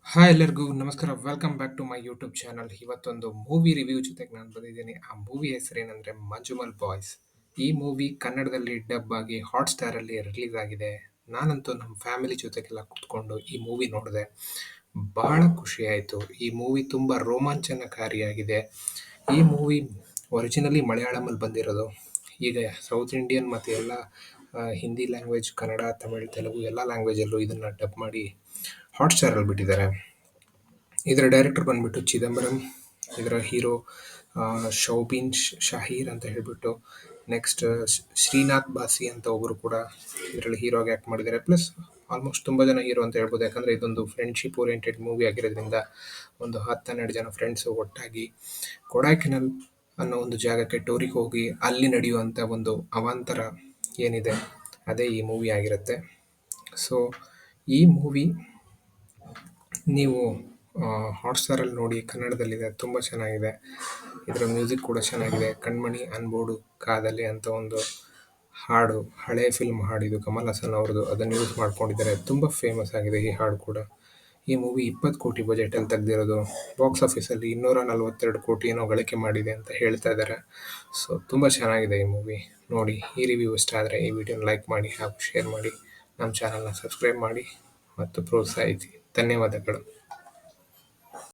Hi ಎಲ್ಲರಿಗೂ ನಮಸ್ಕಾರ. Welcome back to my YouTube channel. ಇವತ್ತೊಂದು ಮೂವಿ ರಿವ್ಯೂ ಜೊತೆಗೆ ನಾನು ಬಂದಿದ್ದೀನಿ. ಆ ಮೂವಿ ಹೆಸರೇನೆಂದರೆ ಮಂಜುಮಲ್ ಬಾಯ್ಸ್. ಈ ಮೂವಿ ಕನ್ನಡದಲ್ಲಿ ಡಬ್ ಆಗಿ ಹಾಟ್‌ಸ್ಟಾರಲ್ಲಿ ರಿಲೀಸ್ ಆಗಿದೆ. ನಾನಂತೂ ನಮ್ಮ ಫ್ಯಾಮಿಲಿ ಜೊತೆಗೆಲ್ಲ ಕೂತ್ಕೊಂಡು ಈ ಮೂವಿ ನೋಡಿದೆ. ಬಹಳ ಖುಷಿಯಾಯಿತು. ಈ ಮೂವಿ ತುಂಬ ರೋಮಾಂಚನಕಾರಿಯಾಗಿದೆ. ಈ ಮೂವಿ ಒರಿಜಿನಲಿ ಮಲಯಾಳಮಲ್ಲಿ ಬಂದಿರೋದು. ಈಗ ಸೌತ್ ಇಂಡಿಯನ್ ಮತ್ತು ಎಲ್ಲ ಹಿಂದಿ ಲ್ಯಾಂಗ್ವೇಜ್, ಕನ್ನಡ, ತಮಿಳ್, ತೆಲುಗು ಎಲ್ಲ ಲ್ಯಾಂಗ್ವೇಜಲ್ಲೂ ಇದನ್ನು ಡಬ್ ಮಾಡಿ ಹಾಟ್‌ಸ್ಟಾರಲ್ಲಿ ಬಿಟ್ಟಿದ್ದಾರೆ. ಇದರ ಡೈರೆಕ್ಟರ್ ಬಂದ್ಬಿಟ್ಟು ಚಿದಂಬರಂ. ಇದರ ಹೀರೋ ಶೌಬಿನ್ ಶಾಹೀರ್ ಅಂತ ಹೇಳ್ಬಿಟ್ಟು. ನೆಕ್ಸ್ಟ್ ಶ್ರೀನಾಥ್ ಬಾಸಿ ಅಂತ ಒಬ್ಬರು ಕೂಡ ಇದರಲ್ಲಿ ಹೀರೋ ಆಗಿ ಆ್ಯಕ್ಟ್ ಮಾಡಿದ್ದಾರೆ. ಪ್ಲಸ್ ಆಲ್ಮೋಸ್ಟ್ ತುಂಬ ಜನ ಹೀರೋ ಅಂತ ಹೇಳ್ಬೋದು. ಯಾಕಂದರೆ ಇದೊಂದು ಫ್ರೆಂಡ್ಶಿಪ್ ಓರಿಯೆಂಟೆಡ್ ಮೂವಿ ಆಗಿರೋದ್ರಿಂದ ಒಂದು 10-12 ಜನ ಫ್ರೆಂಡ್ಸು ಒಟ್ಟಾಗಿ ಕೊಡೈಕೆನಲ್ ಅನ್ನೋ ಒಂದು ಜಾಗಕ್ಕೆ ಟೂರಿಗೆ ಹೋಗಿ ಅಲ್ಲಿ ನಡೆಯುವಂಥ ಒಂದು ಅವಾಂತರ ಏನಿದೆ ಅದೇ ಈ ಮೂವಿ ಆಗಿರುತ್ತೆ. ಸೊ ಈ ಮೂವಿ ನೀವು ಹಾಟ್‌ಸ್ಟಾರಲ್ಲಿ ನೋಡಿ. ಕನ್ನಡದಲ್ಲಿದೆ, ತುಂಬ ಚೆನ್ನಾಗಿದೆ. ಇದರ ಮ್ಯೂಸಿಕ್ ಕೂಡ ಚೆನ್ನಾಗಿದೆ. ಕಣ್ಮಣಿ ಅನ್ಬೋಡು ಕಾದಲಿ ಅಂತ ಒಂದು ಹಾಡು, ಹಳೆ ಫಿಲ್ಮ್ ಹಾಡಿದು, ಕಮಲ್ ಹಾಸನ್ ಅವ್ರದ್ದು. ಅದನ್ನು ಯೂಸ್ ಮಾಡ್ಕೊಂಡಿದ್ದಾರೆ. ತುಂಬ ಫೇಮಸ್ ಆಗಿದೆ ಈ ಹಾಡು ಕೂಡ. ಈ ಮೂವಿ 20 ಕೋಟಿ ಬಜೆಟಲ್ಲಿ ತೆಗೆದಿರೋದು. ಬಾಕ್ಸ್ ಆಫೀಸಲ್ಲಿ 242 ಕೋಟಿ ಏನೋ ಗಳಿಕೆ ಮಾಡಿದೆ ಅಂತ ಹೇಳ್ತಾ ಇದ್ದಾರೆ. ಸೊ ತುಂಬ ಚೆನ್ನಾಗಿದೆ ಈ ಮೂವಿ. ನೋಡಿ, ಈ ರಿವ್ಯೂ ಇಷ್ಟ ಆದರೆ ಈ ವಿಡಿಯೋನ ಲೈಕ್ ಮಾಡಿ ಹಾಗೂ ಶೇರ್ ಮಾಡಿ. ನಮ್ಮ ಚಾನಲ್ನ ಸಬ್ಸ್ಕ್ರೈಬ್ ಮಾಡಿ ಮತ್ತು ಪ್ರೋತ್ಸಾಹಿಸಿ. ಧನ್ಯವಾದಗಳು.